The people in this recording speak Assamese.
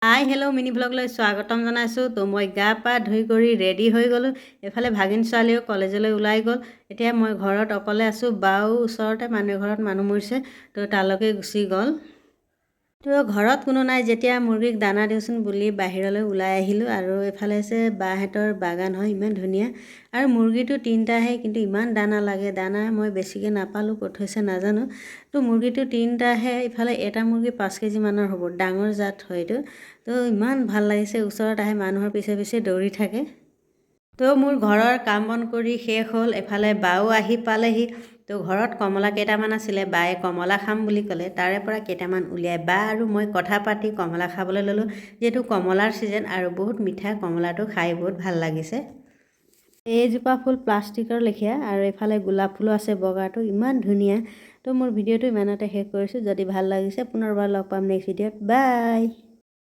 হাই হেল্ল' মিনি ব্লগলৈ স্বাগতম জনাইছোঁ। তো মই গা পা ধুই কৰি ৰেডি হৈ গ'লোঁ। এফালে ভাগিন ছোৱালীও কলেজলৈ ওলাই গ'ল। এতিয়া মই ঘৰত অকলে আছোঁ। বাও ওচৰতে মানুহ ঘৰত মানুহ মৰিছে, তো তালৈকে গুচি গ'ল। তো ঘৰত কোনো নাই যেতিয়া মুৰ্গীক দানা দিওঁচোন বুলি বাহিৰলৈ ওলাই আহিলোঁ। আৰু এফালে আছে বাহঁতৰ বাগান হয়, ইমান ধুনীয়া। আৰু মুৰ্গীটো তিনিটাহে, কিন্তু ইমান দানা লাগে। দানা মই বেছিকৈ নাপালোঁ, ক'ত থৈছে নাজানো। তো মুৰ্গীটো তিনিটাহে, ইফালে এটা মুৰ্গী 5 কেজি মানৰ হ'ব, ডাঙৰ জাত হয় এইটো। তো ইমান ভাল লাগিছে, ওচৰত আহে মানুহৰ পিছে পিছে দৌৰি থাকে। তো মোৰ ঘৰৰ কাম বন কৰি শেষ হ'ল। এফালে বাও আহি পালেহি। তো ঘৰত কমলা কেইটামান আছিলে, বায়ে কমলা খাম বুলি ক'লে, তাৰে পৰা কেইটামান উলিয়াই বা আৰু মই কথা পাতি কমলা খাবলৈ ল'লোঁ। যিহেতু কমলাৰ ছিজন আৰু বহুত মিঠা, কমলাটো খাই বহুত ভাল লাগিছে। এইজোপা ফুল প্লাষ্টিকৰ লেখীয়া, আৰু এইফালে গোলাপ ফুলো আছে বগাটো, ইমান ধুনীয়া। তো মোৰ ভিডিঅ'টো ইমানতে শেষ কৰিছোঁ। যদি ভাল লাগিছে পুনৰবাৰ লগ পাম নেক্সট ভিডিঅ'ত। বাই।